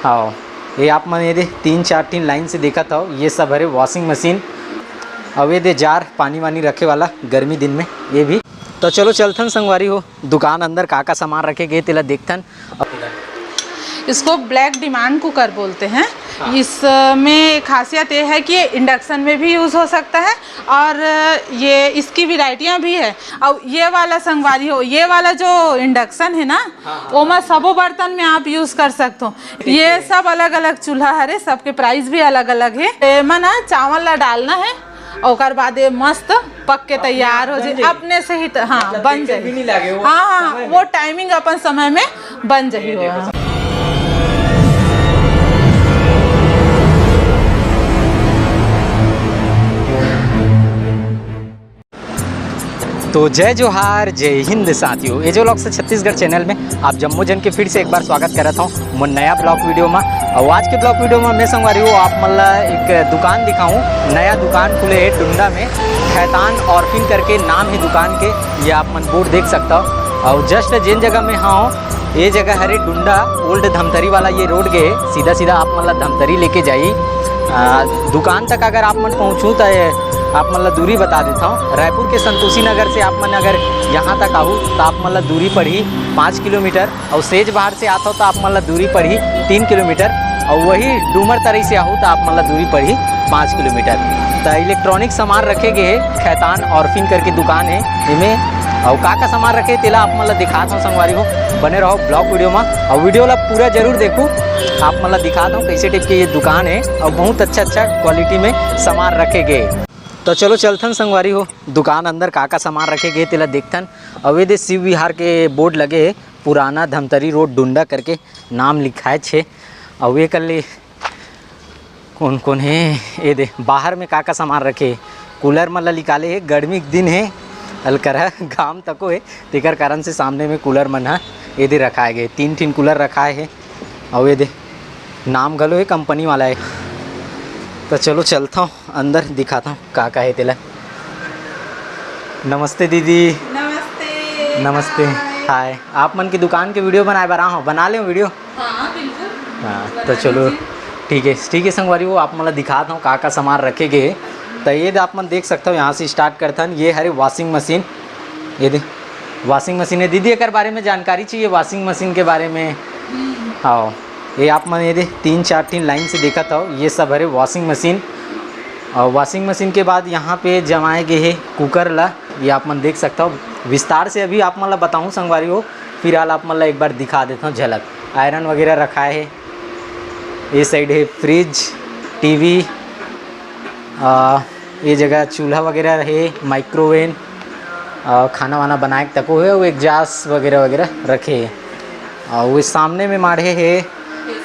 हाँ, ये आप मैंने दे 3-4 टीन लाइन से देखा था। ये सब है washing machine, away they jar पानी वानी रखे वाला गर्मी दिन में ये भी। तो चलो चलथन संगवारी हो दुकान अंदर का सामान रखे गए तेला देखथन। इसको ब्लैक डिमांड कुकर बोलते हैं। हाँ। इसमें खासियत ये है कि ये इंडक्शन में भी यूज़ हो सकता है और ये इसकी वैरायटियाँ भी है। और ये वाला संगवारी हो, ये वाला जो इंडक्शन है ना, वो में सबो बर्तन में आप यूज़ कर सकते हो। ये सब अलग अलग चूल्हा है, सबके प्राइस भी अलग अलग है। में ना चावल ला डालना है और बाद ये मस्त पक के तैयार हो जाए अपने से ही। हाँ, बन जाए। हाँ, वो टाइमिंग अपन समय में बन जाए। तो जय जोहार, जय हिंद साथियों। ये जो लोग से छत्तीसगढ़ चैनल में आप जम्मू जन के फिर से एक बार स्वागत कर रहा हूँ मैं नया ब्लॉग वीडियो में। और आज के ब्लॉग वीडियो में मैं संगवारी हूँ आप मतलब एक दुकान दिखाऊँ। नया दुकान खुले है डुंडा में, खैतान ऑर्फिन करके नाम है दुकान के। ये आप मन बोर्ड देख सकता हो। और जस्ट जिन जगह में हाँ, ये जगह है डुंडा ओल्ड धमतरी वाला ये रोड गए, सीधा सीधा आप मतलब धमतरी लेके जाइए। दुकान तक अगर आप मन पहुँचूँ तो आप मतलब दूरी बता देता हूँ। रायपुर के संतोषी नगर से आप मन अगर यहाँ तक आहू तो आप मतलब दूरी पड़ी 5 किलोमीटर। और सेज बाहर से आता हो तो आप मतलब दूरी पड़ी 3 किलोमीटर। और वही डूमर तरी से आहू तो आप मतलब दूरी पड़ी 5 किलोमीटर। तो इलेक्ट्रॉनिक सामान रखे गए खैतान ऑर्फिन करके दुकान है इनमें। और का सामान रखे तेला आप मतलब दिखाता हूँ संगवारी हो। बने रहो ब्लॉग वीडियो में और वीडियो ला पूरा जरूर देखो। आप मतलब दिखाता हूँ कैसे टाइप की ये दुकान है और बहुत अच्छा क्वालिटी में सामान रखे गए। तो चलो चलथन संगवारी हो दुकान अंदर का सामान रखे गए तेला देखथन। अवैध शिव विहार के बोर्ड लगे है, पुराना धमतरी रोड डुंडा करके नाम लिखा है छे। और ये कर ले कौन कौन है ये दे बाहर में का सामान रखे। कूलर मतलब निकाले है, गर्मी के दिन है हल्कर है घाम तको है तेकर कारण से सामने में कूलर मन है ये दे रखाए गए। 3 कूलर रखाए है और ये दे नाम गलो है कंपनी वाला है। तो चलो चलता हूँ अंदर दिखाता हूँ का है तेला। नमस्ते दीदी। नमस्ते। नमस्ते। हाय, आप मन की दुकान के वीडियो बनाए बना हो, बना लें वीडियो। हाँ बिल्कुल। हाँ तो चलो ठीक है संगवारी वो आप मतलब दिखाता हूँ का सामान रखे गए। तो ये आप मन देख सकते हो यहाँ से स्टार्ट करता हूँ। ये है वॉशिंग मशीन, ये दे वॉशिंग मशीन है। दीदी एक बारे में जानकारी चाहिए वॉशिंग मशीन के बारे में। हाँ, ये आप मैंने ये 3-4 टीन लाइन से देखा था। ये सब है वॉशिंग मशीन। और वॉशिंग मशीन के बाद यहाँ पे जमाए गए है कुकर ला। ये आप मन देख सकता हो विस्तार से। अभी आप मतलब बताऊँ संगवारी हो, फिलहाल आप मतलब एक बार दिखा देता हूँ झलक। आयरन वगैरह रखा है। ये साइड है फ्रिज, टीवी, ये जगह चूल्हा वगैरह है, माइक्रोवेव, खाना वाना बनाए तको है। वो एग्जास्ट वगैरह रखे है। और वो सामने में माढ़े है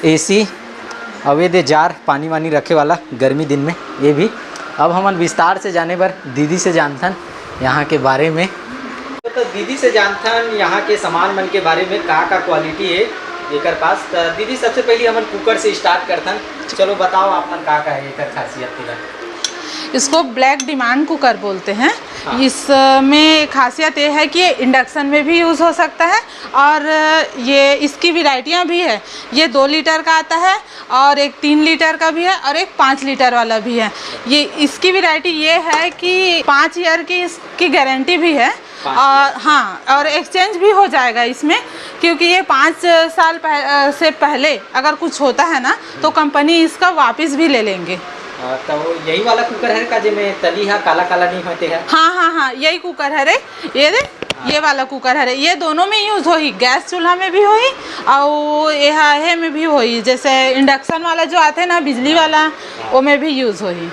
एसी, अवैध जार पानी वानी रखे वाला गर्मी दिन में ये भी। अब हम विस्तार से जाने पर दीदी से जानथन यहाँ के बारे में। तो दीदी से जानथन यहाँ के सामान मन के बारे में का क्वालिटी है एक पास। तो दीदी सबसे पहले हम कुकर से स्टार्ट करथन। चलो बताओ आप मन का है एक खासियत। इसको ब्लैक डिमांड कुकर बोलते हैं। हाँ। इसमें खासियत ये है कि ये इंडक्शन में भी यूज़ हो सकता है और ये इसकी वैरायटियाँ भी है। ये 2 लीटर का आता है और एक 3 लीटर का भी है और एक 5 लीटर वाला भी है। ये इसकी वैरायटी ये है कि 5 ईयर की इसकी गारंटी भी है। और हाँ, और एक्सचेंज भी हो जाएगा इसमें, क्योंकि ये 5 साल से पहले अगर कुछ होता है ना तो कंपनी इसका वापस भी ले लेंगे। तो यही वाला कुकर है का जिसमें तली है काला काला नहीं होते हैं। हाँ, यही कुकर है रे। ये दे ये वाला कुकर है रे। ये दोनों में यूज़ होई, गैस चूल्हा में भी होई और ये में भी होई। जैसे इंडक्शन वाला जो आते हैं ना बिजली वाला, वो में भी यूज़ होई।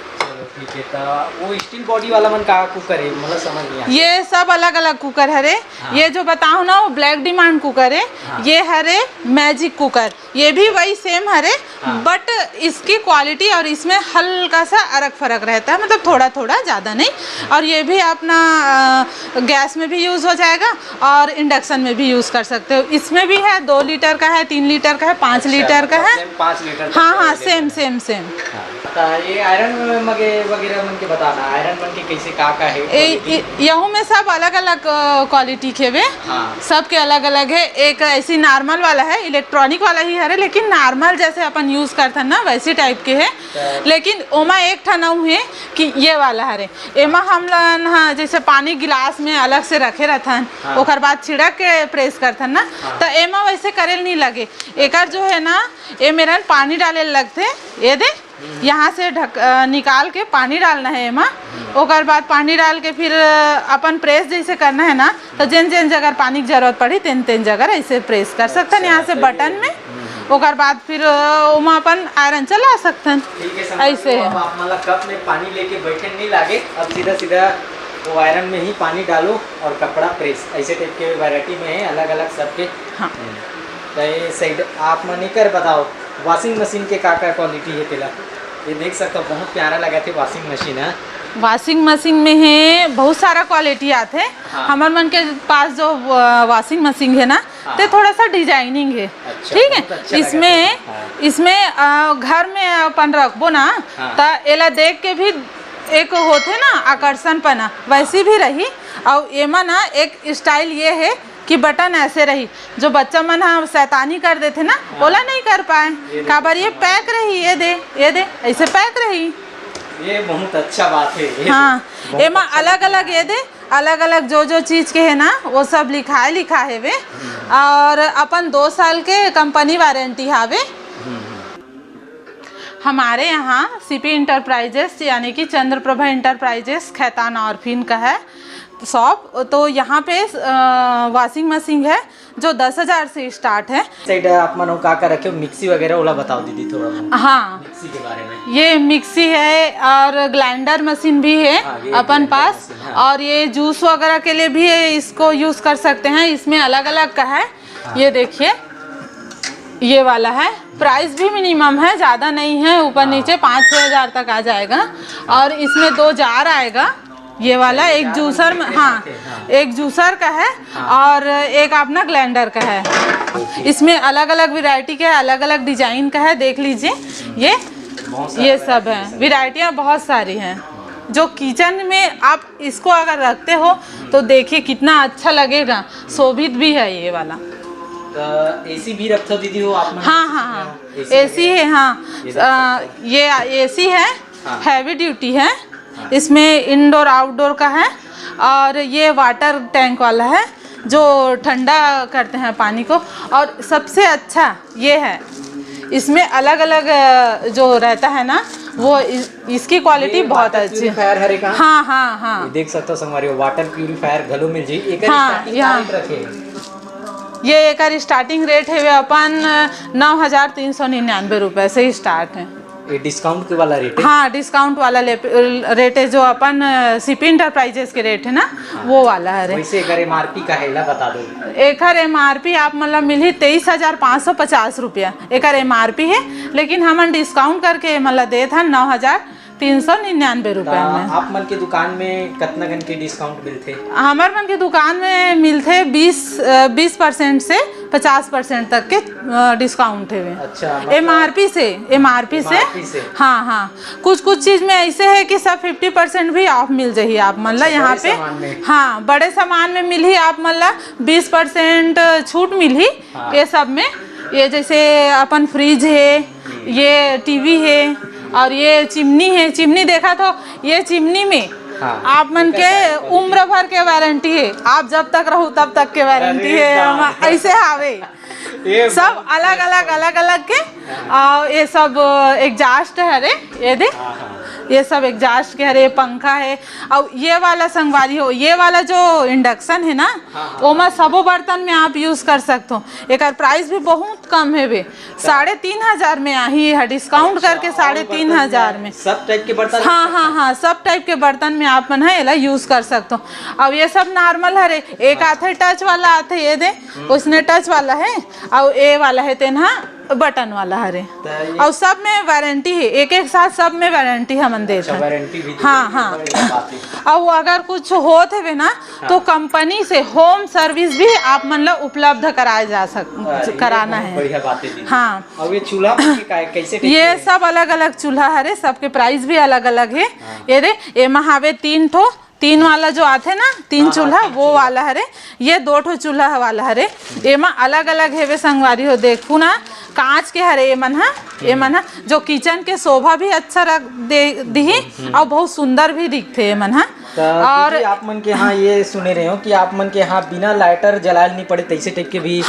ठीक है। तो वो स्टील बॉडी वाला मन का कुकर है मतलब समझ नहीं आया। ये सब अलग अलग कुकर है रे। हाँ। ये जो बताऊँ ना वो ब्लैक डिमांड कुकर है। हाँ। ये है रे मैजिक कुकर, ये भी वही सेम है रे। हाँ। बट इसकी क्वालिटी और इसमें हल्का सा फर्क रहता है, मतलब थोड़ा थोड़ा, ज़्यादा नहीं। और ये भी अपना गैस में भी यूज़ हो जाएगा और इंडक्शन में भी यूज़ कर सकते हो। इसमें भी है 2 लीटर का है, 3 लीटर का है, 5 लीटर का है। 5 लीटर। हाँ, सेम। ये आयरन वगैरह वगैरह मन के बताना, आयरन मन के कैसे का है यहू में सब अलग अलग क्वालिटी के वे। हाँ। सब के अलग अलग है। एक ऐसी नॉर्मल वाला है, इलेक्ट्रॉनिक वाला ही है, लेकिन नॉर्मल जैसे अपन यूज करते हैं ना वैसी टाइप के है। लेकिन ओमा एक ठना है कि ये वाला है, एमा हम लोग हाँ, जैसे पानी गिलास में अलग से रखे रहथन। हाँ। ओकर बाद छिड़क के प्रेस करथन ना। हाँ। तो एमा वैसे करेल नहीं लगे। एकर जो है ना ये मेरा पानी डाले लगते, ये दे यहाँ से निकाल के पानी डालना है एमा। ओकर बाद पानी डाल के फिर अपन प्रेस जैसे करना है ना, तो जिन जिन जगह पानी की जरूरत पड़ी तीन जगह ऐसे प्रेस कर सकते हैं यहाँ से बटन में। ओकर बाद फिर ओमा अपन आयरन चला सकते हैं। ऐसे है। आप मतलब कप में पानी लेके बैठे नहीं लागे, अब सीधा सीधा वो आयरन में ही पानी डालो और कपड़ा प्रेस, ऐसे टाइप के वैरायटी में है अलग अलग सबके। हाँ। तो ये साइड आप मनी कर बताओ वॉशिंग मशीन के का क्वालिटी है तेला, ये देख सकते हो बहुत प्यारा लगा थे वॉशिंग मशीन है। वॉशिंग मशीन में है बहुत सारा क्वालिटी आते हैं। हाँ। हमार मन के पास जो वॉशिंग मशीन है ना। हाँ। तो थोड़ा सा डिजाइनिंग है। अच्छा, ठीक है। अच्छा इसमें हाँ। इसमें घर में अपन रखबो ना। हाँ। तो एला देख के भी एक होते ना आकर्षण पना वैसी भी रही। और एमा ना एक स्टाइल ये है कि बटन ऐसे रही, जो बच्चा मन हाँ शैतानी कर देते ना। हाँ। ओला नहीं कर पाए काबर ये पैक रही, ये दे ऐसे पैक रही। ये बहुत अच्छा बात है। हाँ। एमा अलग अलग ये दे अलग अलग जो चीज के है ना वो सब लिखा है वे। और अपन 2 साल के कंपनी वारंटी हावे। हमारे यहाँ सीपी इंटरप्राइजेस यानी कि चंद्रप्रभा इंटरप्राइजेस खैतान और फिन का है शॉप। तो यहाँ पे वॉशिंग मशीन है जो 10,000 से स्टार्ट है। साइड आप मनो का रखे मिक्सी वगैरह वाला बताओ दीदी थोड़ा। हाँ मिक्सी के बारे में। ये मिक्सी है और ग्राइंडर मशीन भी है। हाँ, अपन पास। हाँ। और ये जूस वगैरह के लिए भी इसको यूज कर सकते हैं। इसमें अलग अलग का है। हाँ। ये देखिए ये वाला है, प्राइस भी मिनिमम है, ज़्यादा नहीं है, ऊपर नीचे 5-6 हज़ार तक आ जाएगा। और इसमें 2 जार आएगा, ये वाला एक जूसर में। हाँ। एक जूसर का है। और एक अपना ग्राइंडर का है। इसमें अलग अलग वैरायटी का है, अलग अलग डिजाइन का है, देख लीजिए। ये सब है, वैरायटियाँ बहुत सारी हैं। जो किचन में आप इसको अगर रखते हो तो देखिए कितना अच्छा लगेगा, शोभित भी है ये वाला। एसी भी रखते हो दीदी हो आप? हाँ, एसी है। हाँ, ये एसी है। हैवी ड्यूटी है। इसमें इंडोर आउटडोर का है। और ये वाटर टैंक वाला है जो ठंडा करते हैं पानी को। और सबसे अच्छा ये है, इसमें अलग अलग जो रहता है ना वो इसकी क्वालिटी बहुत अच्छी है। हाँ। देख सकते हो संगवारी वाटर प्यूरिफायर घलो मिल जी। हाँ, ये एक स्टार्टिंग रेट है वे अपन 9,399 रुपये से ही स्टार्ट है। ये डिस्काउंट के वाला रेट है? हाँ, डिस्काउंट वाला रेट है जो अपन सीपी इंटरप्राइजेस के रेट है ना। हाँ। वो वाला है। वैसे एक एमआरपी का है ला बता दो। एक एमआरपी आप मतलब मिली 23,550 रुपया एक एमआरपी है। लेकिन हम डिस्काउंट करके मतलब दे था 9,399 रुपये में। आप मन के दुकान में कितना घन के डिस्काउंट मिलते? हमारे मन के दुकान में मिलते 20% से 50% तक के डिस्काउंट है। अच्छा, मतलब एमआरपी से। हाँ। कुछ चीज में ऐसे है कि सब 50% भी ऑफ मिल जाइए आप मतलब यहाँ पे। हाँ, बड़े सामान में मिली आप मतलब 20% छूट मिली। हाँ। ये सब में ये जैसे अपन फ्रिज है, ये टीवी है और ये चिमनी है। चिमनी देखा तो ये चिमनी में। हाँ। आप मन के उम्र भर के वारंटी है, आप जब तक रहो तब तक के वारंटी है। ऐसे हावे सब अलग अलग के। और ये सब एग्जास्ट है रे, ये दे ये सब एग्जास्ट के हरे पंखा है। और ये वाला संगवारी हो, ये वाला जो इंडक्शन है ना वो मैं सबो बर्तन में आप यूज कर सकते हो। एक प्राइस भी बहुत कम है वे 3,500 में आई है, डिस्काउंट करके 3,500 में। सब टाइप के बर्तन? हाँ, सब टाइप के बर्तन में आप मन है एला यूज कर सकते हो। अब ये सब नॉर्मल है रे, एक आते टच वाला आते ये दे, उसने टच वाला है और ये वाला है तेना बटन वाला हरे तो और सब में वारंटी है, एक एक साथ सब में वारंटी हम देते हैं। वारंटी भी हाँ हाँ। और अगर कुछ होत है ना तो कंपनी से होम सर्विस भी आप मतलब उपलब्ध कराया जा कराना है। बढ़िया बात है। हाँ। और ये चूल्हा कैसे ये सब अलग अलग चूल्हा हरे, सबके प्राइस भी अलग अलग है। ये रे ये महावे 3 वाला जो आते ना 3 चूल्हा वो वाला हरे, ये 2 चूल्हा वाला हरे। एमा अलग अलग है वे संगवारी हो, देखू ना कांच के हरे ये मन जो किचन के शोभा भी अच्छा रख दी और बहुत सुंदर भी दिखते ये मन। और आप मन के यहाँ ये सुने रहे हो कि आप मन के यहाँ बिना लाइटर जलाल नहीं पड़े तैसे टाइप के भी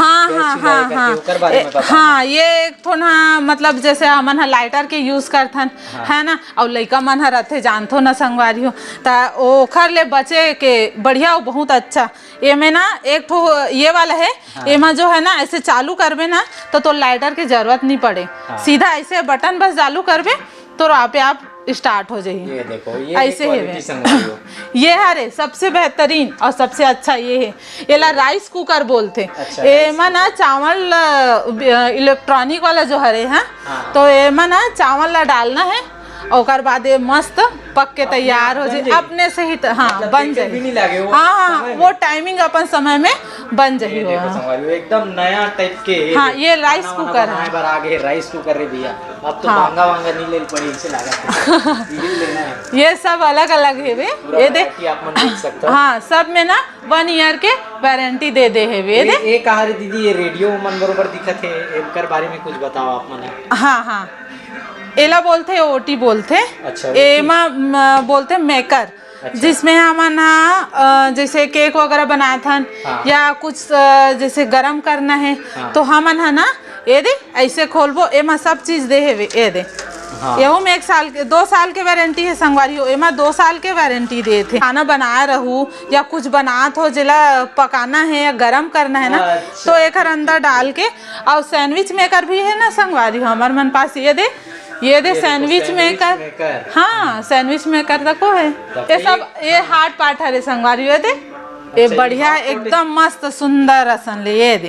हाँ ये एक थो ना मतलब जैसे हमन लाइटर के यूज करथन है ना, और लइका मन रथे जानथो ना संगवारी हो ता ओखर ले बचे के बढ़िया बहुत अच्छा। ये में ना एक ठो ये वाला है, एमा जो है ना ऐसे चालू करबे ना तो लाइटर की जरूरत नहीं पड़े, सीधा ऐसे बटन बस चालू करबे तो आप स्टार्ट हो जाइए। ये देखो ये ऐसे ही ये हरे सबसे बेहतरीन और सबसे अच्छा ये है, ये ला राइस कुकर बोलते। एमा ना चावल इलेक्ट्रॉनिक वाला जो हरे है तो एमा ना चावल ला डालना है और बाद ये मस्त पक के तैयार हो जाए अपने से ही। हाँ बन जाए। हाँ वो टाइमिंग अपन समय में बन जाए। एकदम नया टाइप के। हाँ ये राइस कुकर है। आगे राइस कुकर रे भैया, अब तो महंगा नहीं ले पड़ी इसे लागत। ये सब अलग अलग है वे, ये देख आप मन देख सकते हो। हाँ सब में ना 1 ईयर के वारंटी दे वे दे। एक कहा दीदी ये रेडियो मन बरोबर दिखत है, इनकर बारे में कुछ बताओ आप मन। हाँ एला बोलते ओटी बोलते। अच्छा, एमा बोलते मेकर। अच्छा। जिसमें हम जैसे केक वगैरह बनाए थन या कुछ जैसे गरम करना है तो हमन है ना ये दे ऐसे खोलबो, एमा सब चीज दे है ये दे। एहू में 1 साल के 2 साल के वारंटी है संगवारी हो, एमा 2 साल के वारंटी दे थे। खाना बनाए रहू या कुछ बनात हो जिला पकाना है या गरम करना है ना तो एक अंदर डाल के। और सैंडविच मेकर भी है ना संगवारी हो हमारे मन पास, ये दे सैंडविच मेकर। हाँ सैंडविच मेकर तको है। ये सब ये हार्ड पार्ट है संगवारी ये दे। ये बढ़िया एकदम मस्त सुंदर असन ले ये दे।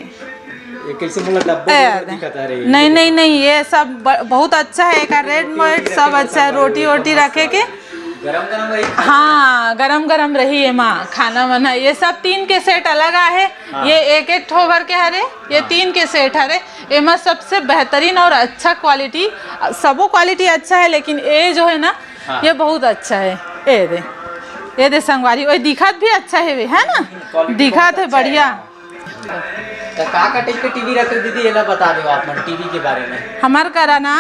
ये कैसे डब्बा नहीं ये सब बहुत अच्छा है। एक रेड मोड सब अच्छा है, रोटी रखे के गरम रही। हाँ गरम रही है माँ खाना बना। ये सब 3 के सेट अलग है। ये एक ठोबर के हरे, ये 3 के सेट हरे। एमा सबसे बेहतरीन और अच्छा क्वालिटी, सबो क्वालिटी अच्छा है लेकिन ये जो है ना ये बहुत अच्छा है। ये दे संगवारी और दिखत भी अच्छा है ना, दिखत है बढ़िया। का टाइप के टीवी रखे दीदी ये बता दो आप मन टीवी के बारे में। हमार करा ना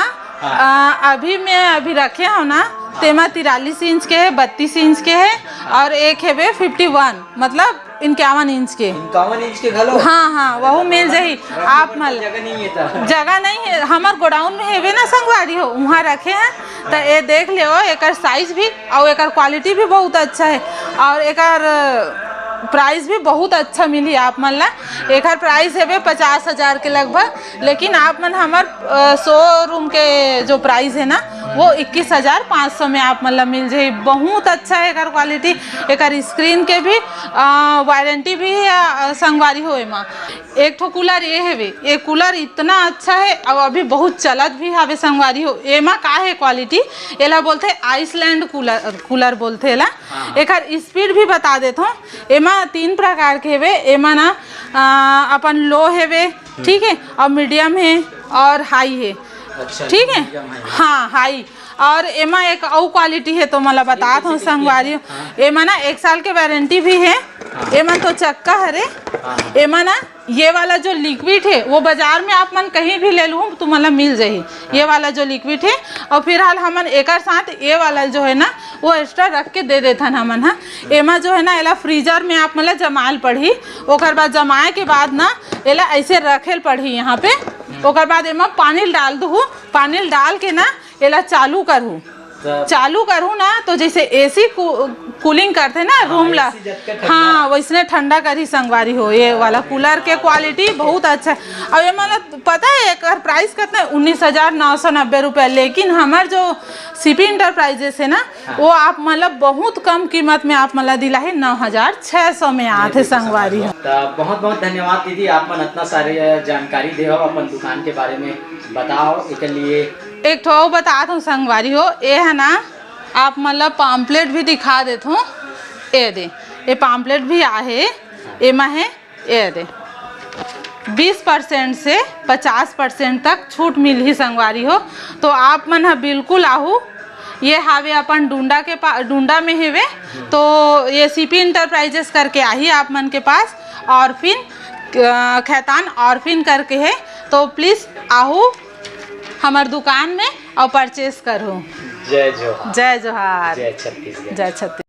अभी रखे हो ना तेमा 43 इंच के है, 32 इंच के है और एक है वे 51 मतलब 51 इंच के। 51 इंच के घलो। हाँ वह मिल जाही आप मल। जगह नहीं है हमार गोडाउन में है वे ना संगवारी हो, वहाँ रखे हैं तो ये देख लियो। एक साइज भी और एक क्वालिटी भी बहुत अच्छा है और एक प्राइस भी बहुत अच्छा मिली आप मन ला। एक प्राइस है 50,000 के लगभग, लेकिन आप मन हमार शोरूम के जो प्राइस है ना वो 21,500 में आप मन ला मिल जाए। बहुत अच्छा है एक क्वालिटी। एक स्क्रीन के भी वारंटी भी है संगवारी हो। एमा एक ठो कूलर ये है वे, ये कूलर इतना अच्छा है और अभी बहुत चलत भी है संगवारी हो। एमा का है क्वालिटी एला बोलते आइसलैंड कूलर बोलते एला। एक स्पीड भी बता देता हूँ। एमा 3 प्रकार के वे, एमा ना अपन लो है वे, ठीक है, और मीडियम है और हाई है। अच्छा, ठीक है। हाँ हाई और एमा एक और क्वालिटी है तो मला बता हूँ संगवारी। एमा ना 1 साल के वारंटी भी है। एमा तो चक्का हरे। एमा ना ये वाला जो लिक्विड है वो बाजार में आप मन कहीं भी ले लूँ तो मतलब मिल जाए ये वाला जो लिक्विड है। और फिलहाल हमन एक साथ ये वाला जो है ना वो एक्स्ट्रा रख के दे देथन हमन। हाँ एमा जो है ना एला फ्रीजर में आप मतलब जमाल पड़ी, ओकर बाद जमाए के बाद ना एला ऐसे रखेल पड़ी यहाँ पे। ओकर बाद एमा पानी डाल दूँ, पानी डाल के ना एला चालू करूँ। चालू करूँ ना तो जैसे एसी कूलिंग करते ना रूम ला, हाँ वैसने ठंडा कर ही संगवारी हो। ये वाला कूलर के क्वालिटी बहुत अच्छा है। और ये मतलब पता है एक प्राइस कितना है, 19,990 रुपये। लेकिन हमार जो सीपी इंटरप्राइजेस है ना, वो आप मतलब बहुत कम कीमत में आप मतलब दिला है 9,600 में आते संगवारी हो। बहुत बहुत धन्यवाद दीदी, आप मन इतना सारे जानकारी दे हो, अपन दुकान के बारे में बताओ। इसके लिए एक तो बता दूँ संगवारी हो, ये है ना आप मतलब पम्पलेट भी दिखा देता हूँ। ये दे, ये पम्पलेट भी आहे, एमा है ये दे 20% से 50% तक छूट मिल ही संगवारी हो। तो आप मन बिल्कुल आहू। ये हावे अपन डूंडा में हेवे, तो ये सीपी इंटरप्राइजेस करके आई आप मन के पास। और फिर खैतान और फिर करके है, तो प्लीज़ आहू हमार दुकान में और परचेस करो। जय जोहार। जय जोहार। जय छत्तीसगढ़। जय छत्तीसगढ़।